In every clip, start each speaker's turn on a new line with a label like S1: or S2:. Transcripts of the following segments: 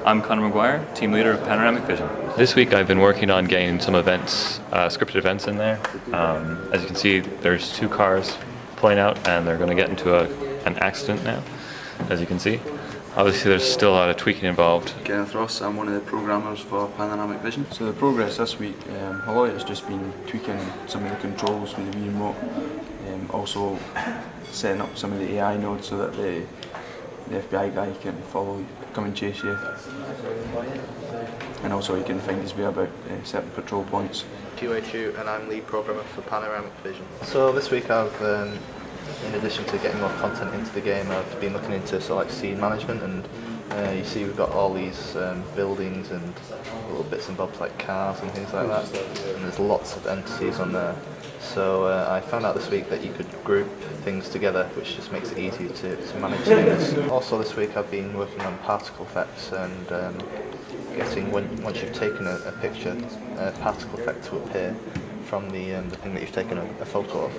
S1: I'm Connor McGuire, team leader of Panoramic Vision. This week I've been working on getting some events, scripted events in there. As you can see, there's 2 cars pulling out and they're going to get into an accident now, as you can see. Obviously there's still a lot of tweaking involved.
S2: Kenneth Ross, I'm one of the programmers for Panoramic Vision. So the progress this week, a lot of it's just been tweaking some of the controls with the Wii remote, also setting up some of the AI nodes so that the FBI guy can follow you, come and chase you, and also he can find his way about certain patrol points.
S3: QA2, and I'm lead programmer for Panoramic Vision. So this week I've, in addition to getting more content into the game, I've been looking into sort of like scene management, and you see we've got all these buildings and little bits and bobs like cars and things like that, and there's lots of entities on there. So I found out this week that you could group things together, which just makes it easier to manage things. Also this week I've been working on particle effects and getting, once you've taken a picture, a particle effect to appear from the thing that you've taken a photo of.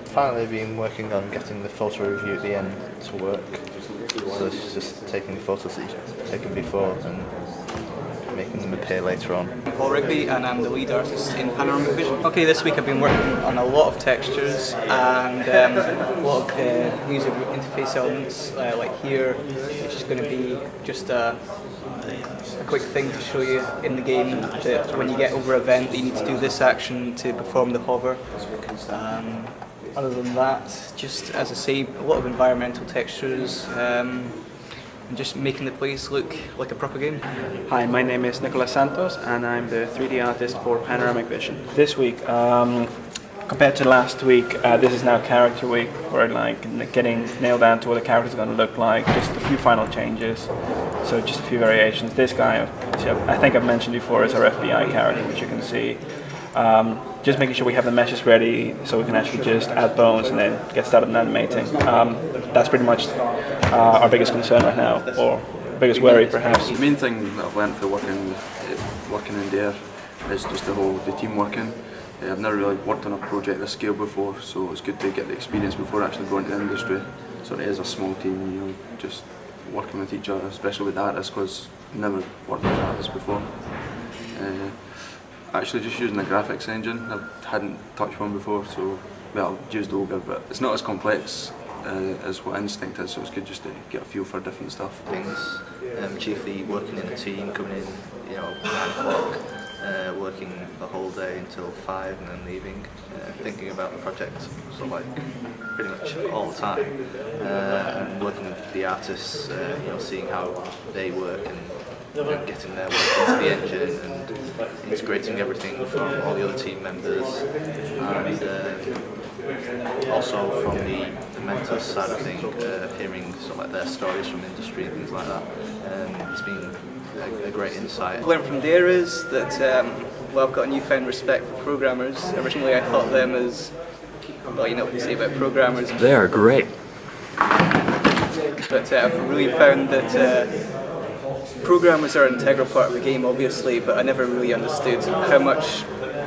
S3: Finally I've been working on getting the photo review at the end to work. So it's just taking the photos that you've taken before and making them appear later on.
S4: I'm Paul Rigby and I'm the lead artist in Panoramic Vision. Okay, this week I've been working on a lot of textures and a lot of user interface elements, like here, which is going to be just a quick thing to show you in the game that when you get over a vent you need to do this action to perform the hover. Other than that, just as I say, a lot of environmental textures, and just making the place look like a proper game.
S5: Hi, my name is Nicolas Santos and I'm the 3D artist for Panoramic Vision. This week, compared to last week, this is now character week. We're like getting nailed down to what the characters are going to look like, just a few final changes, so just a few variations. This guy, I think I've mentioned before, is our FBI character, which you can see. Just making sure we have the meshes ready so we can actually just add bones and then get started on animating. That's pretty much our biggest concern right now, or biggest worry perhaps.
S2: The main thing that I've learned for working in there is just the team working. I've never really worked on a project this scale before, so it's good to get the experience before actually going to the industry. So it is a small team, you know, just working with each other, especially with artists, because I've never worked with artists before. Actually just using the graphics engine, I hadn't touched one before, so well, I've used Ogre, but it's not as complex as what Instinct is, so it's good just to get a feel for different stuff.
S3: Things, chiefly working in a team, coming in, 9 o'clock, working the whole day until 5 and then leaving, thinking about the project sort of like pretty much all the time, and working with the artists, seeing how they work and getting their work into the engine and integrating everything from all the other team members, and also from the mentor side of things, hearing sort of like their stories from industry and things like that. It's been a great insight.
S4: What I learned from there is that I've got a newfound respect for programmers. Originally I thought them as, well, you know what you say about programmers.
S1: They are great.
S4: But I've really found that programmers are an integral part of the game, obviously, but I never really understood how much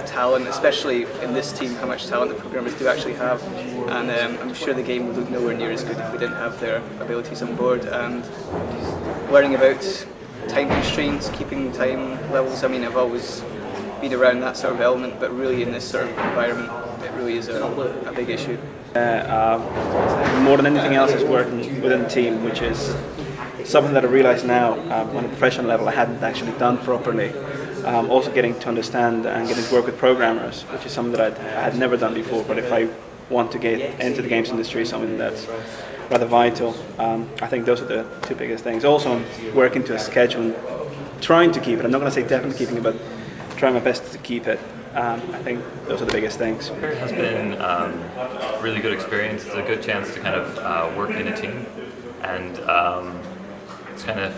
S4: talent, especially in this team, how much talent the programmers do actually have. And I'm sure the game would look nowhere near as good if we didn't have their abilities on board. And learning about time constraints, keeping time levels, I mean, I've always been around that sort of element, but really in this sort of environment, it really is a big issue.
S5: More than anything else is working within the team, which is something that I realise now on a professional level I hadn't actually done properly. Also getting to understand and getting to work with programmers, which is something that I had never done before, but if I want to get into the games industry, something that's rather vital. I think those are the 2 biggest things. Also working to a schedule and trying to keep it. I'm not going to say definitely keeping it, but trying my best to keep it. I think those are the biggest things.
S1: It has been a really good experience. It's a good chance to kind of work in a team, and it's kind of,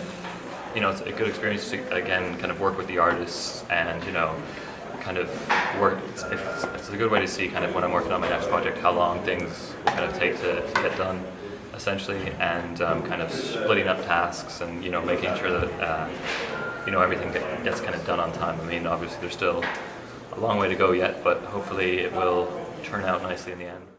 S1: it's a good experience to, again, kind of work with the artists and, kind of work. It's a good way to see kind of when I'm working on my next project how long things will kind of take to get done, essentially, and kind of splitting up tasks and, making sure that, everything gets kind of done on time. I mean, obviously there's still a long way to go yet, but hopefully it will turn out nicely in the end.